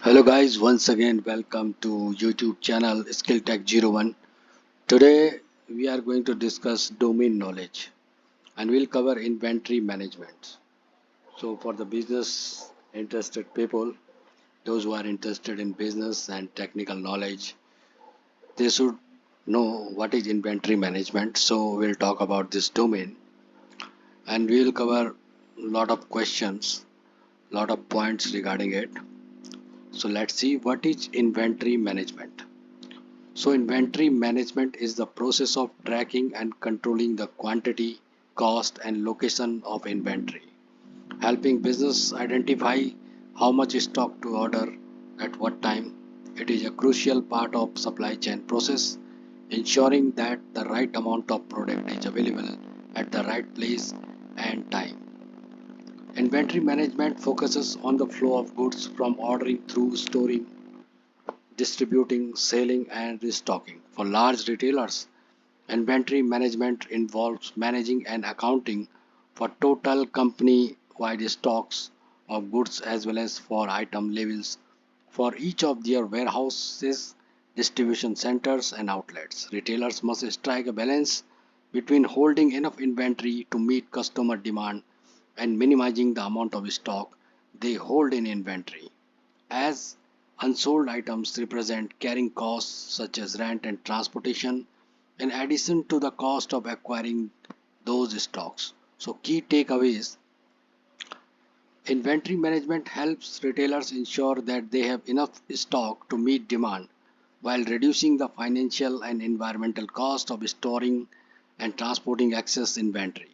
Hello guys, once again welcome to YouTube channel SkillTech01. Today we are going to discuss domain knowledge and we'll cover inventory management. So for the business interested people, those who are interested in business and technical knowledge, they should know what is inventory management. So we'll talk about this domain and we'll cover lot of questions, lot of points regarding it. So let's see what is inventory management. So inventory management is the process of tracking and controlling the quantity, cost and location of inventory, helping business identify how much stock to order at what time. It is a crucial part of supply chain process, ensuring that the right amount of product is available at the right place and time. Inventory management focuses on the flow of goods from ordering through storing, distributing, selling and restocking. For large retailers, inventory management involves managing and accounting for total company-wide stocks of goods as well as for item levels for each of their warehouses, distribution centers, and outlets. Retailers must strike a balance between holding enough inventory to meet customer demand and minimizing the amount of stock they hold in inventory, as unsold items represent carrying costs such as rent and transportation in addition to the cost of acquiring those stocks. So key takeaways: inventory management helps retailers ensure that they have enough stock to meet demand while reducing the financial and environmental cost of storing and transporting excess inventory.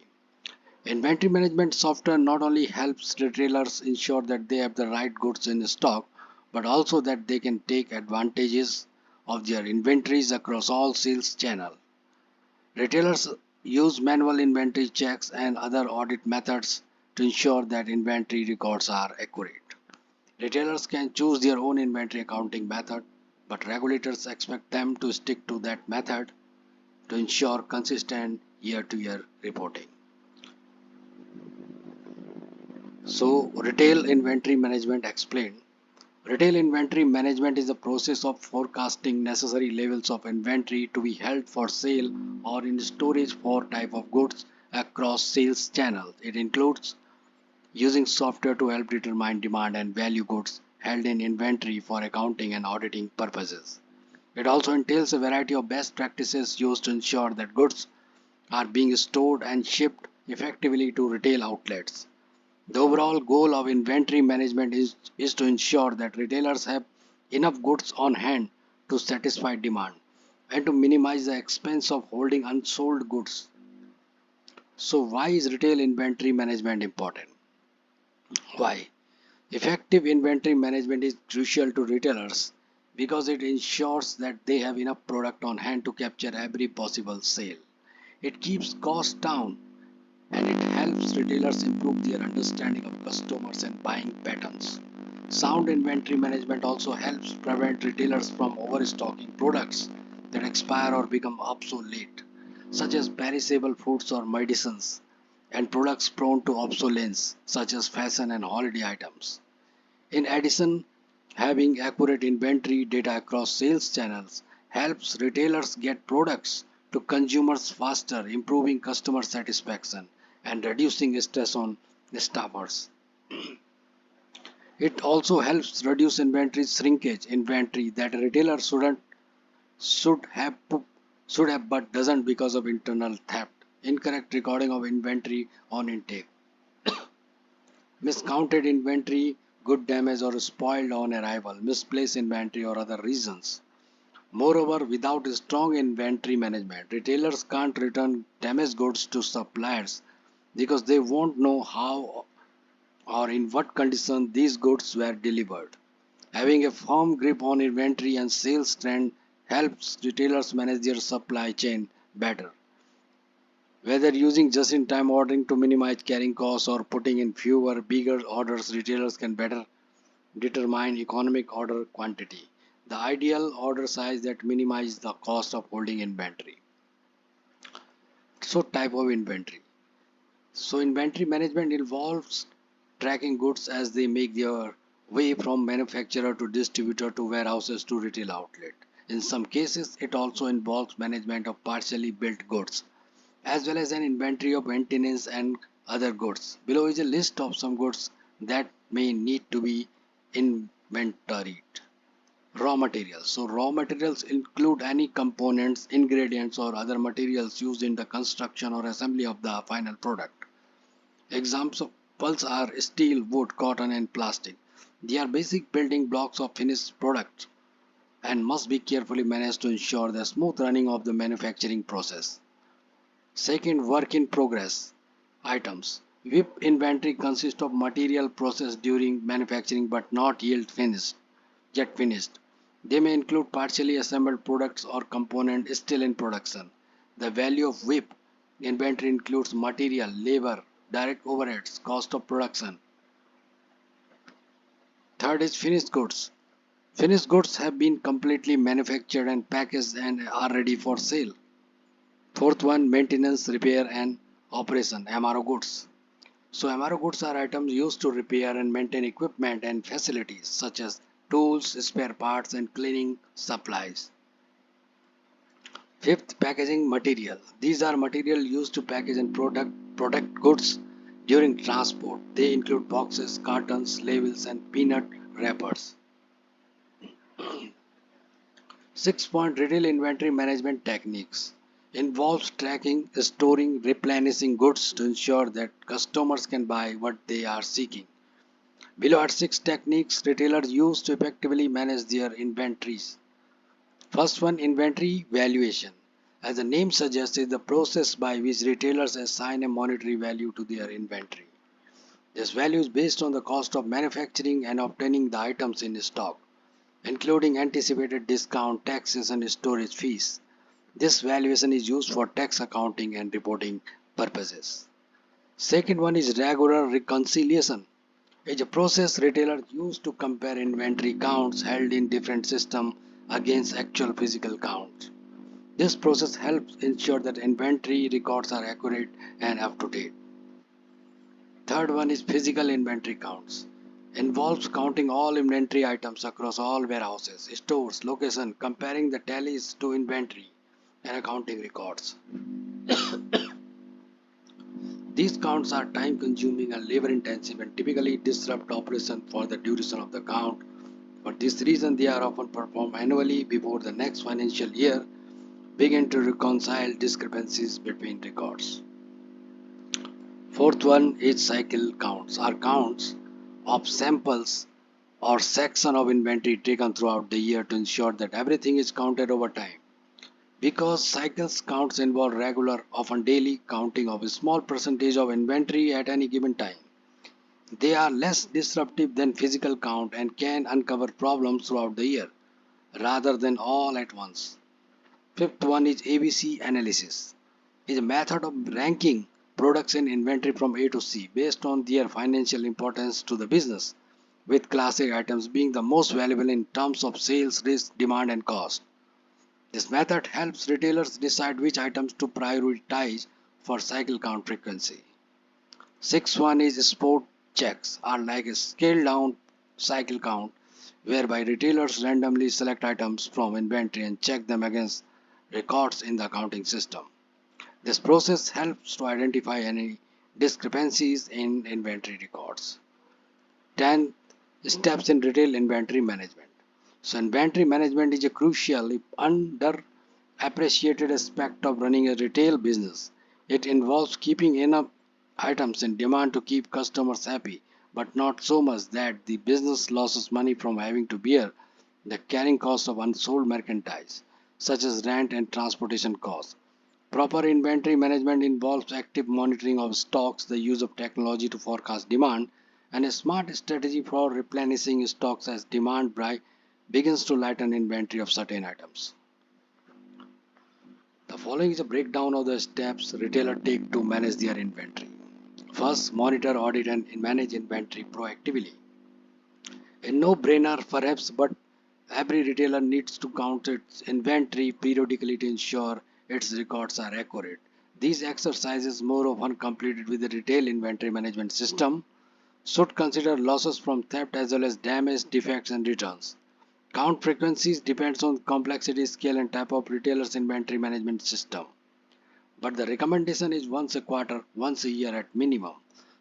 Inventory management software not only helps retailers ensure that they have the right goods in stock, but also that they can take advantages of their inventories across all sales channels. Retailers use manual inventory checks and other audit methods to ensure that inventory records are accurate. Retailers can choose their own inventory accounting method, but regulators expect them to stick to that method to ensure consistent year-to-year reporting. So, retail inventory management explained. Retail inventory management is the process of forecasting necessary levels of inventory to be held for sale or in storage for type of goods across sales channels. It includes using software to help determine demand and value goods held in inventory for accounting and auditing purposes. It also entails a variety of best practices used to ensure that goods are being stored and shipped effectively to retail outlets. The overall goal of inventory management is to ensure that retailers have enough goods on hand to satisfy demand and to minimize the expense of holding unsold goods. So, why is retail inventory management important? Why? Effective inventory management is crucial to retailers because it ensures that they have enough product on hand to capture every possible sale. It keeps costs down and it helps retailers improve their understanding of customers and buying patterns. Sound inventory management also helps prevent retailers from overstocking products that expire or become obsolete, such as perishable foods or medicines, and products prone to obsolescence, such as fashion and holiday items. In addition, having accurate inventory data across sales channels helps retailers get products to consumers faster, improving customer satisfaction and reducing stress on staffers. It also helps reduce inventory shrinkage, inventory that a retailer should have should have but doesn't because of internal theft, incorrect recording of inventory on intake, miscounted inventory, good damage or spoiled on arrival, misplaced inventory or other reasons. Moreover, without strong inventory management, retailers can't return damaged goods to suppliers because they won't know how or in what condition these goods were delivered. Having a firm grip on inventory and sales trend helps retailers manage their supply chain better. Whether using just-in-time ordering to minimize carrying costs or putting in fewer, bigger orders, retailers can better determine economic order quantity, the ideal order size that minimizes the cost of holding inventory. So, type of inventory. So, inventory management involves tracking goods as they make their way from manufacturer to distributor to warehouses to retail outlet. In some cases, it also involves management of partially built goods, as well as an inventory of maintenance and other goods. Below is a list of some goods that may need to be inventoried. Raw materials. So raw materials include any components, ingredients or other materials used in the construction or assembly of the final product. Examples are steel, wood, cotton and plastic. They are basic building blocks of finished products and must be carefully managed to ensure the smooth running of the manufacturing process. Second, work in progress items. WIP inventory consists of material processed during manufacturing but not yet finished. They may include partially assembled products or components still in production. The value of WIP inventory includes material, labor, direct overheads, cost of production. Third is finished goods. Finished goods have been completely manufactured and packaged and are ready for sale. Fourth one, maintenance, repair and operation, MRO goods. So MRO goods are items used to repair and maintain equipment and facilities such as tools, spare parts and cleaning supplies. Fifth, packaging material. These are material used to package and protect goods during transport. They include boxes, cartons, labels and peanut wrappers. 6 point retail inventory management techniques involves tracking, storing, replenishing goods to ensure that customers can buy what they are seeking. Below are 6 techniques retailers use to effectively manage their inventories. First one, inventory valuation. As the name suggests, is the process by which retailers assign a monetary value to their inventory. This value is based on the cost of manufacturing and obtaining the items in stock, including anticipated discount, taxes, and storage fees. This valuation is used for tax accounting and reporting purposes. Second one is regular reconciliation. It's a process retailers use to compare inventory counts held in different systems against actual physical counts. This process helps ensure that inventory records are accurate and up to date. Third one is physical inventory counts. Involves counting all inventory items across all warehouses, stores, location, comparing the tallies to inventory and accounting records. These counts are time consuming and labor intensive and typically disrupt operation for the duration of the count. For this reason, they are often performed annually before the next financial year begin to reconcile discrepancies between records. Fourth one is cycle counts are counts of samples or section of inventory taken throughout the year to ensure that everything is counted over time. Because cycles counts involve regular, often daily counting of a small percentage of inventory at any given time. They are less disruptive than physical count and can uncover problems throughout the year rather than all at once. Fifth one is ABC analysis. Is a method of ranking products in inventory from A to C based on their financial importance to the business, with classic items being the most valuable in terms of sales, risk, demand, and cost. This method helps retailers decide which items to prioritize for cycle count frequency. Sixth one is spot checks are like a scaled down cycle count whereby retailers randomly select items from inventory and check them against records in the accounting system. This process helps to identify any discrepancies in inventory records. 10 steps in retail inventory management. So inventory management is a crucial if underappreciated aspect of running a retail business. It involves keeping enough items in demand to keep customers happy, but not so much that the business loses money from having to bear the carrying cost of unsold merchandise, such as rent and transportation costs. Proper inventory management involves active monitoring of stocks, the use of technology to forecast demand, and a smart strategy for replenishing stocks as demand begins to lighten inventory of certain items. The following is a breakdown of the steps retailers take to manage their inventory. First, monitor, audit, and manage inventory proactively. A no-brainer perhaps, but every retailer needs to count its inventory periodically to ensure its records are accurate. These exercises more often completed with the retail inventory management system Should consider losses from theft as well as damage, defects, and returns. Count frequencies depends on complexity, scale, and type of retailer's inventory management system. But the recommendation is once a quarter, once a year at minimum.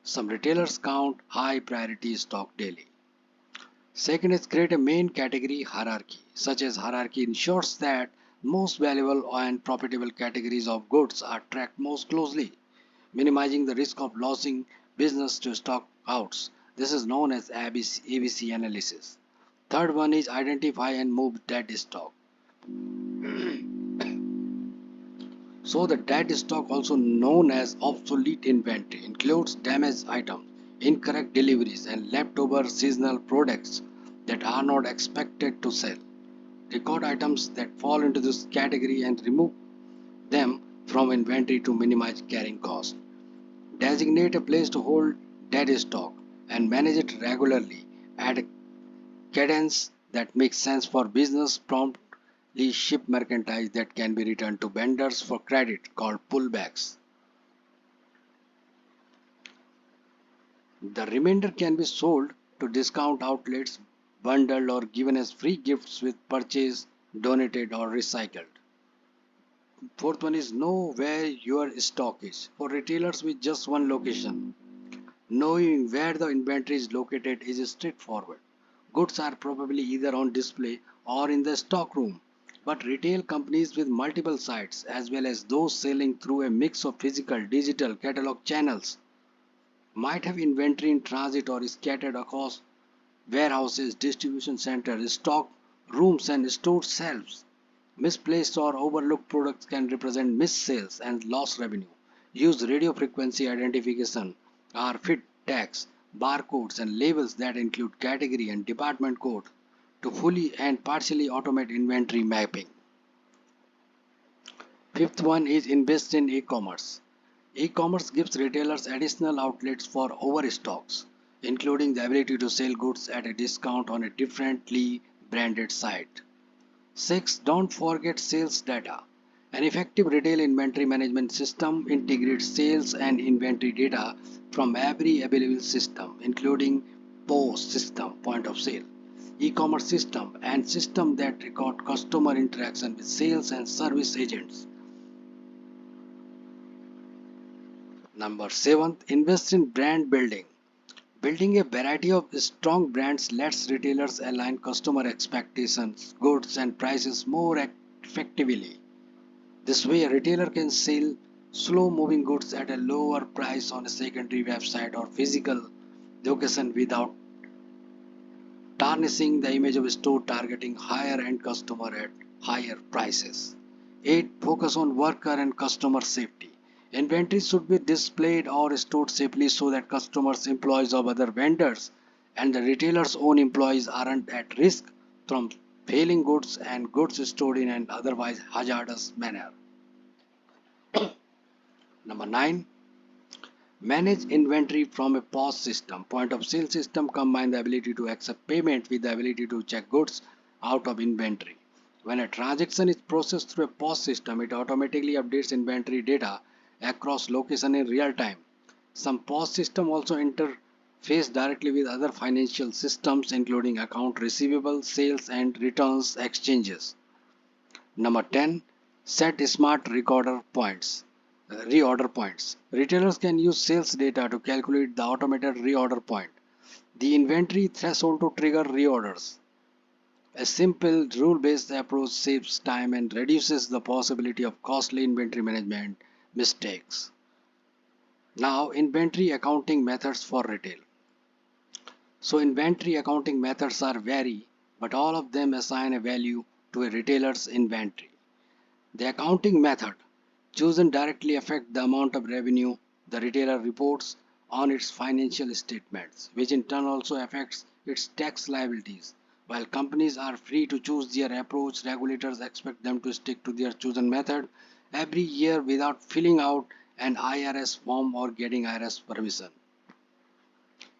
Some retailers count high priority stock daily. Second is create a main category hierarchy. Such as hierarchy ensures that most valuable and profitable categories of goods are tracked most closely, minimizing the risk of losing business to stock outs. This is known as ABC analysis. Third one is identify and move dead stock. So the dead stock, also known as obsolete inventory, includes damaged items, incorrect deliveries, and leftover seasonal products that are not expected to sell. Record items that fall into this category and remove them from inventory to minimize carrying cost. Designate a place to hold dead stock and manage it regularly at a cadence that makes sense for business. Promptly ship merchandise that can be returned to vendors for credit, called pullbacks. The remainder can be sold to discount outlets, bundled, or given as free gifts with purchase, donated, or recycled. Fourth one is know where your stock is. For retailers with just one location, knowing where the inventory is located is straightforward. Goods are probably either on display or in the stock room. But retail companies with multiple sites, as well as those selling through a mix of physical, digital, catalog channels, might have inventory in transit or scattered across warehouses, distribution centers, stock rooms, and store shelves. Misplaced or overlooked products can represent missed sales and lost revenue. Use radio frequency identification or fit tags, barcodes, and labels that include category and department code to fully and partially automate inventory mapping. Fifth one is invest in e-commerce. E-commerce gives retailers additional outlets for overstocks, including the ability to sell goods at a discount on a differently branded site. 6. Don't forget sales data. An effective retail inventory management system integrates sales and inventory data from every available system, including POS system, point of sale, e-commerce system, and system that record customer interaction with sales and service agents. Number 7. Invest in brand building. Building a variety of strong brands lets retailers align customer expectations, goods, and prices more effectively. This way, a retailer can sell slow moving goods at a lower price on a secondary website or physical location without tarnishing the image of a store, targeting higher end customer at higher prices. 8. Focus on worker and customer safety. Inventory should be displayed or stored safely so that customers, employees of other vendors, and the retailer's own employees aren't at risk from failing goods and goods stored in an otherwise hazardous manner. Number 9. Manage inventory from a POS system. Point of sale system combine the ability to accept payment with the ability to check goods out of inventory. When a transaction is processed through a POS system, it automatically updates inventory data across location in real time. Some POS system also interface directly with other financial systems, including account receivable, sales, and returns exchanges. Number 10. Set smart reorder points. Retailers can use sales data to calculate the automated reorder point, the inventory threshold to trigger reorders. A simple rule-based approach saves time and reduces the possibility of costly inventory management mistakes. Now, inventory accounting methods for retail. So, inventory accounting methods are vary, but all of them assign a value to a retailer's inventory. The accounting method chosen directly affects the amount of revenue the retailer reports on its financial statements, which in turn also affects its tax liabilities. While companies are free to choose their approach, regulators expect them to stick to their chosen method every year without filling out an IRS form or getting IRS permission.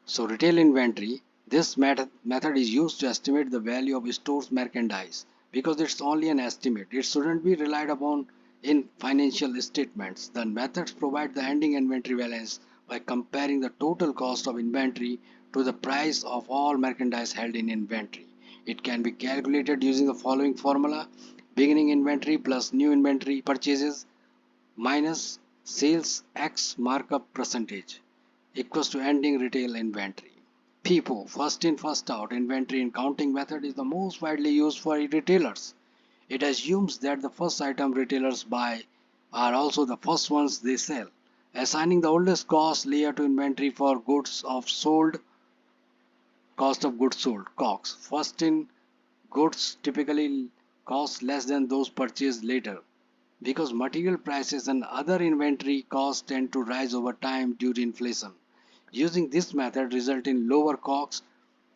So, retail inventory, this method is used to estimate the value of a store's merchandise because it's only an estimate. It shouldn't be relied upon in financial statements. The methods provide the ending inventory balance by comparing the total cost of inventory to the price of all merchandise held in inventory. It can be calculated using the following formula: beginning inventory plus new inventory purchases minus sales x markup percentage equals to ending retail inventory. FIFO, first in first out inventory and counting method, is the most widely used for retailers. It assumes that the first item retailers buy are also the first ones they sell, assigning the oldest cost layer to inventory for goods of sold, cost of goods sold, COGS. First in goods typically cost less than those purchased later, because material prices and other inventory costs tend to rise over time due to inflation. Using this method result in lower COGS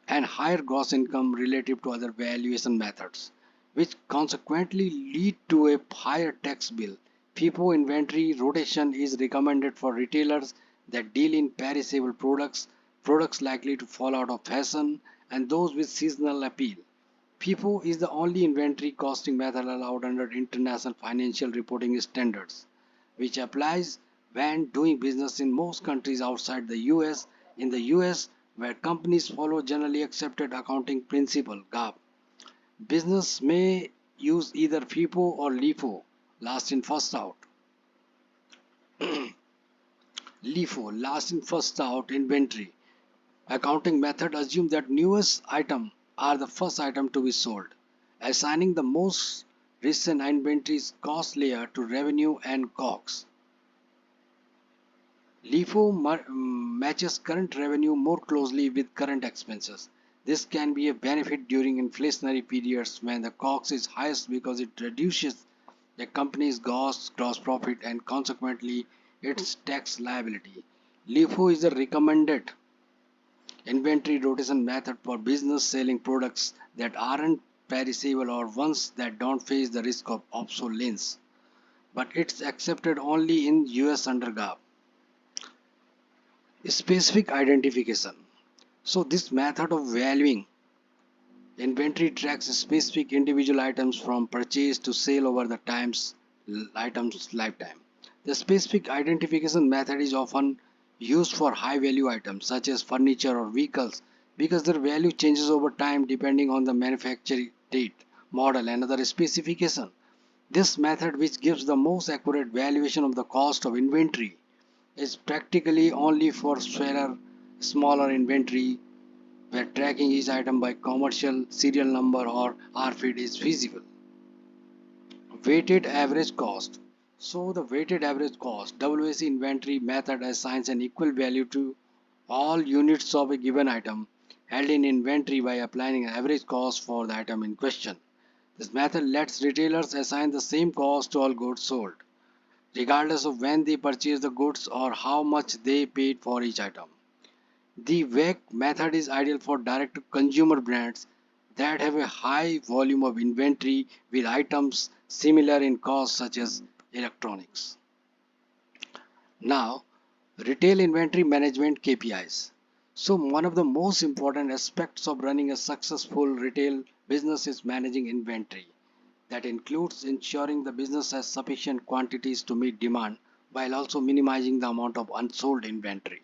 and higher gross income relative to other valuation methods, which consequently lead to a higher tax bill. FIFO inventory rotation is recommended for retailers that deal in perishable products, products likely to fall out of fashion, and those with seasonal appeal. FIFO is the only inventory costing method allowed under international financial reporting standards, which applies when doing business in most countries outside the US. In the US, where companies follow generally accepted accounting principle GAAP, business may use either FIFO or LIFO, last in first out. LIFO, last in first out inventory accounting method, assume that newest item are the first item to be sold, assigning the most recent inventory's cost layer to revenue and COGS. LIFO matches current revenue more closely with current expenses. This can be a benefit during inflationary periods when the COGS is highest because it reduces the company's gross profit and consequently its tax liability. LIFO is a recommended inventory rotation method for business selling products that aren't perishable or ones that don't face the risk of obsolescence, but it's accepted only in US under GAAP. Specific identification. So this method of valuing inventory tracks specific individual items from purchase to sale over the item's lifetime. The specific identification method is often used for high value items such as furniture or vehicles because their value changes over time depending on the manufacturing date, model, and other specification. This method, which gives the most accurate valuation of the cost of inventory, is practically only for smaller inventory where tracking each item by commercial serial number or RFID is feasible. Weighted average cost. So the weighted average cost WAC inventory method assigns an equal value to all units of a given item held in inventory by applying an average cost for the item in question. This method lets retailers assign the same cost to all goods sold, regardless of when they purchased the goods or how much they paid for each item. The WAC method is ideal for direct-to-consumer brands that have a high volume of inventory with items similar in cost such as electronics. Now, retail inventory management KPIs. So one of the most important aspects of running a successful retail business is managing inventory. That includes ensuring the business has sufficient quantities to meet demand while also minimizing the amount of unsold inventory.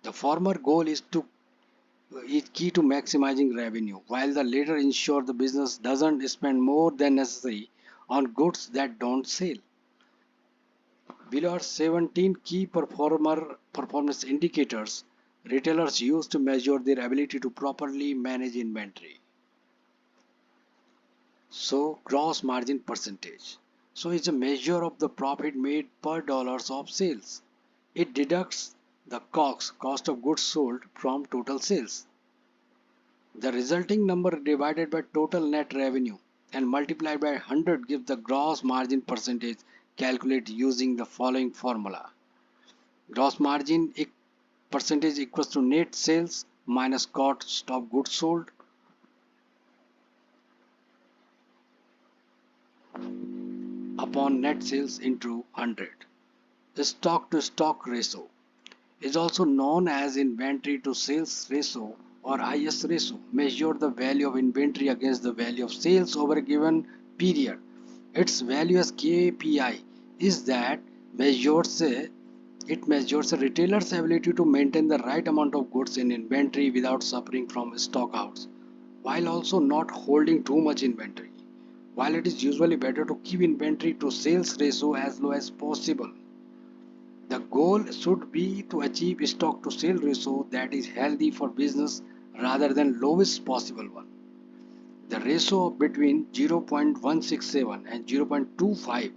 The former goal is key to maximizing revenue, while the latter ensure the business doesn't spend more than necessary on goods that don't sell. Below are 17 key performance indicators retailers use to measure their ability to properly manage inventory. So, gross margin percentage. So, it's a measure of the profit made per dollars of sales. It deducts the COGS, cost of goods sold, from total sales. The resulting number divided by total net revenue and multiplied by 100 gives the gross margin percentage calculated using the following formula. Gross margin percentage equals to net sales minus cost of goods sold upon net sales into 100. The stock to stock ratio is also known as inventory to sales ratio or IS ratio. Measure the value of inventory against the value of sales over a given period. Its value as KPI is that measures a It measures a retailer's ability to maintain the right amount of goods in inventory without suffering from stockouts, while also not holding too much inventory. While it is usually better to keep inventory to sales ratio as low as possible, the goal should be to achieve stock to sale ratio that is healthy for business rather than lowest possible one. The ratio between 0.167 and 0.25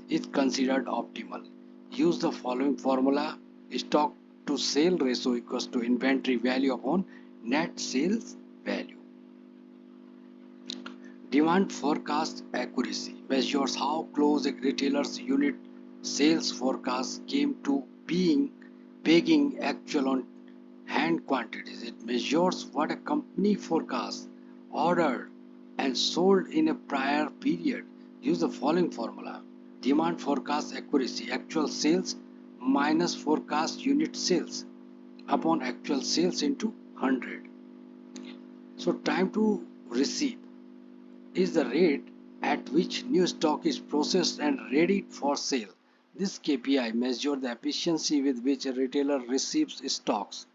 is considered optimal. Use the following formula: stock to sale ratio equals to inventory value upon net sales value. Demand forecast accuracy measures how close a retailer's unit sales forecast came to being pegging actual on hand quantities. It measures what a company forecast, ordered, and sold in a prior period. Use the following formula: demand forecast accuracy, actual sales minus forecast unit sales upon actual sales into 100. So time to receive is the rate at which new stock is processed and ready for sale. This KPI measures the efficiency with which a retailer receives stocks.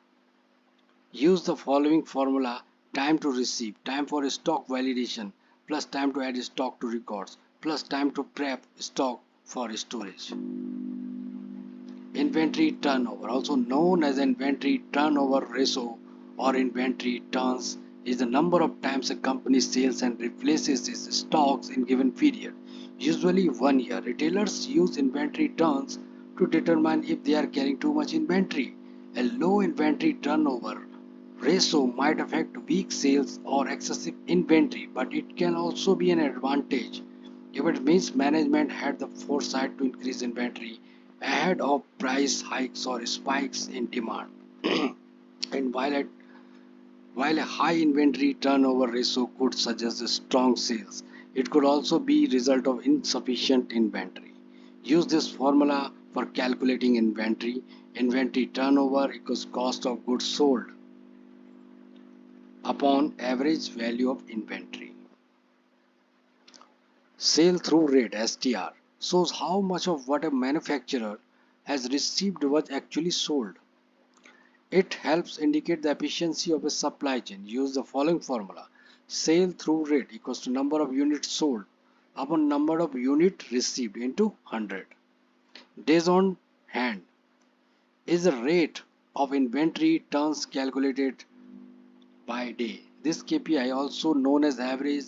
Use the following formula: time to receive, time for stock validation, plus time to add stock to records, plus time to prep stock for storage. Inventory turnover, also known as inventory turnover ratio or inventory turns, is the number of times a company sells and replaces its stocks in given period, usually 1 year. Retailers use inventory turns to determine if they are carrying too much inventory. A low inventory turnover ratio might affect weak sales or excessive inventory, but it can also be an advantage if it means management had the foresight to increase inventory ahead of price hikes or spikes in demand. And while a high inventory turnover ratio could suggest strong sales, it could also be result of insufficient inventory. Use this formula for calculating inventory. Inventory turnover equals cost of goods sold upon average value of inventory. Sale through rate (STR) shows how much of what a manufacturer has received was actually sold. It helps indicate the efficiency of a supply chain. Use the following formula: sale through rate equals to number of units sold upon number of units received into 100. Days on hand is the rate of inventory turns calculated by day. This KPI, also known as average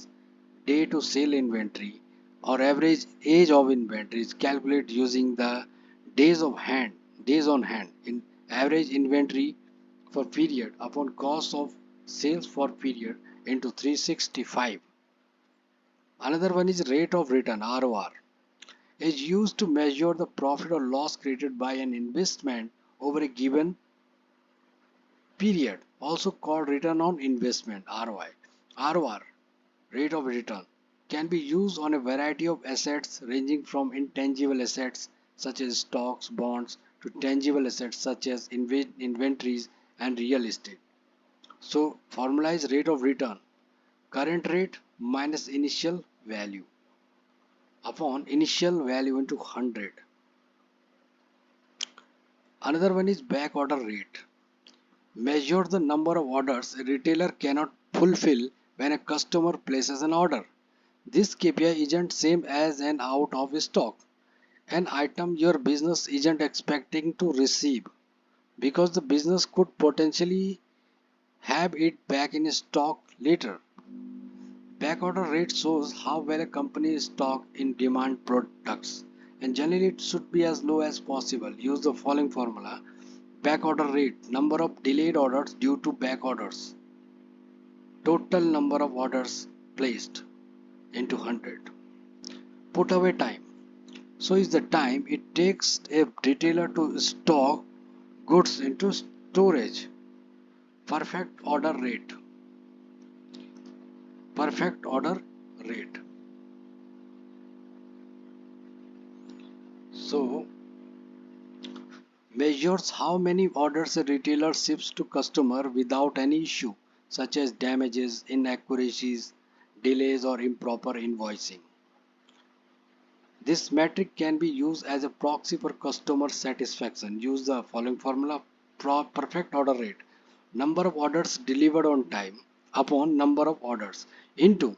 day to sale inventory or average age of inventory, is calculated using the days on hand in average inventory for period upon cost of sales for period into 365. Another one is rate of return (ROR), is used to measure the profit or loss created by an investment over a given period, also called return on investment (ROI). ROR, rate of return, can be used on a variety of assets ranging from intangible assets such as stocks, bonds to tangible assets such as inventories and real estate. So formalize rate of return: current rate minus initial value upon initial value into 100. Another one is back order rate. Measure the number of orders a retailer cannot fulfill when a customer places an order. This KPI isn't same as an out of stock, an item your business isn't expecting to receive because the business could potentially have it back in stock later. Backorder rate shows how well a company is stocked in demand products, and generally it should be as low as possible. Use the following formula: backorder rate, number of delayed orders due to back orders, total number of orders placed into 100. Put away time, so is the time it takes a retailer to stock goods into storage. Perfect order rate, perfect order rate. So measures how many orders a retailer ships to customer without any issue, such as damages, inaccuracies, delays or improper invoicing. This metric can be used as a proxy for customer satisfaction. Use the following formula: perfect order rate, number of orders delivered on time upon number of orders, into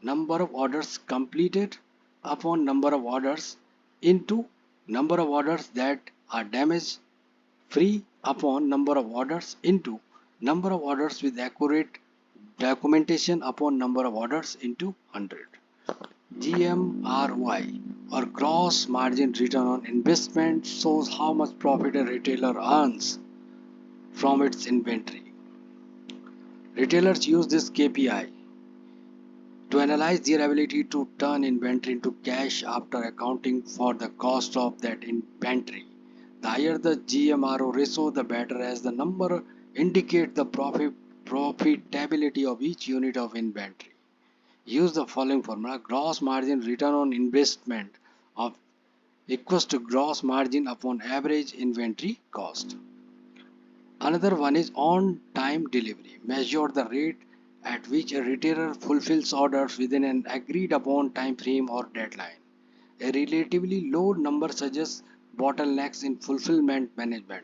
number of orders completed upon number of orders, into number of orders that are damage free upon number of orders, into number of orders with accurate documentation upon number of orders, into 100. GMROI, or gross margin return on investment, shows how much profit a retailer earns from its inventory. Retailers use this KPI to analyze their ability to turn inventory into cash after accounting for the cost of that inventory. The higher the GMRO ratio, the better, as the number indicates the profitability of each unit of inventory. Use the following formula: gross margin return on investment of equals to gross margin upon average inventory cost. Another one is on time delivery. Measure the rate at which a retailer fulfills orders within an agreed upon time frame or deadline. A relatively low number suggests bottlenecks in fulfillment management,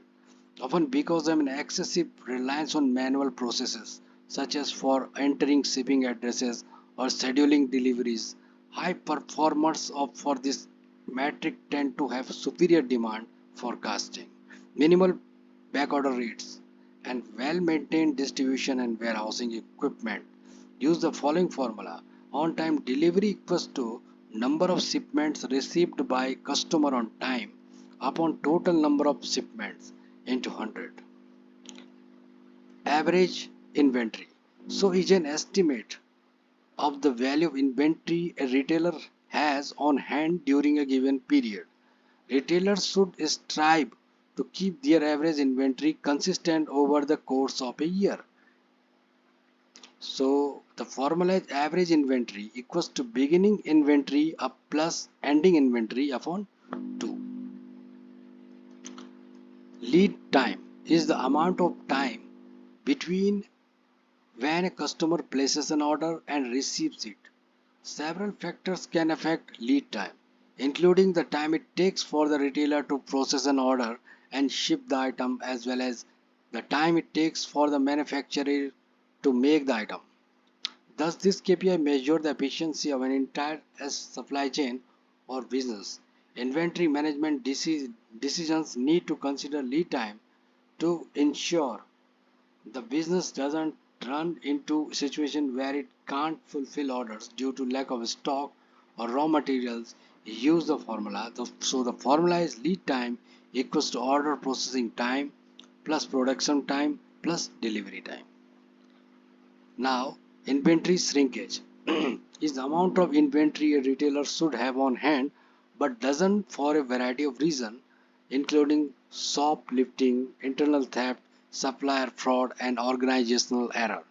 often because of an excessive reliance on manual processes, such as for entering shipping addresses or scheduling deliveries. High performers for this metric tend to have superior demand forecasting, minimal backorder rates, and well-maintained distribution and warehousing equipment. Use the following formula: on-time delivery equals to number of shipments received by customer on time upon total number of shipments into 100. Average inventory. So is an estimate of the value of inventory a retailer has on hand during a given period. Retailers should strive to keep their average inventory consistent over the course of a year. So the formula is average inventory equals to beginning inventory up plus ending inventory upon 2. Lead time is the amount of time between when a customer places an order and receives it. Several factors can affect lead time, including the time it takes for the retailer to process an order and ship the item, as well as the time it takes for the manufacturer to make the item. Thus, this KPI measures the efficiency of an entire supply chain or business. Inventory management decisions need to consider lead time to ensure the business doesn't run into a situation where it can't fulfill orders due to lack of stock or raw materials. Use the formula. So the formula is lead time equals to order processing time plus production time plus delivery time. Now, inventory shrinkage is the amount of inventory a retailer should have on hand but doesn't for a variety of reasons, including shoplifting, internal theft, supplier fraud, and organizational error.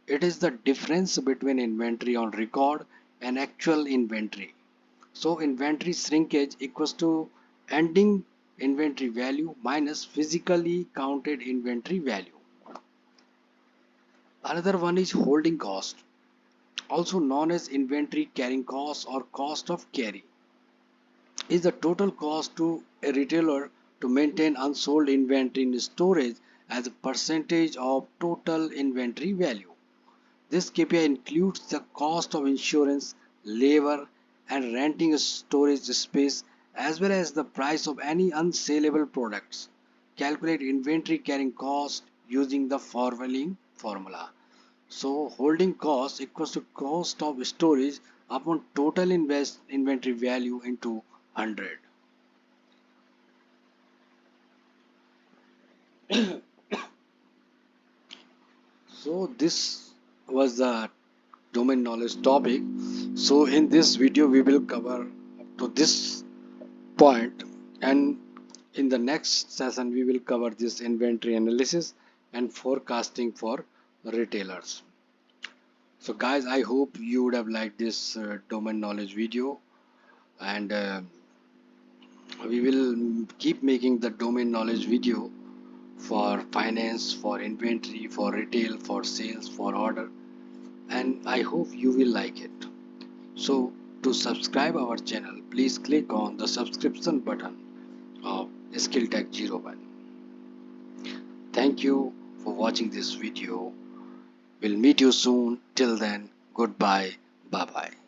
It is the difference between inventory on record and actual inventory. So, inventory shrinkage equals to ending inventory value minus physically counted inventory value. Another one is holding cost, also known as inventory carrying cost or cost of carry, is the total cost to a retailer to maintain unsold inventory in storage as a percentage of total inventory value. This KPI includes the cost of insurance, labor, and renting a storage space, as well as the price of any unsaleable products. Calculate inventory carrying cost using the following formula. So holding cost equals to cost of storage upon total inventory value into 100. So this was the domain knowledge topic. So in this video we will cover up to this point, and in the next session we will cover this inventory analysis and forecasting for retailers. So guys, I hope you would have liked this domain knowledge video, and we will keep making the domain knowledge video for finance, for inventory, for retail, for sales, for order, and I hope you will like it. So To subscribe our channel, please click on the subscription button of SkillTech 01. Thank you for watching this video. We'll meet you soon. Till then, goodbye. Bye bye.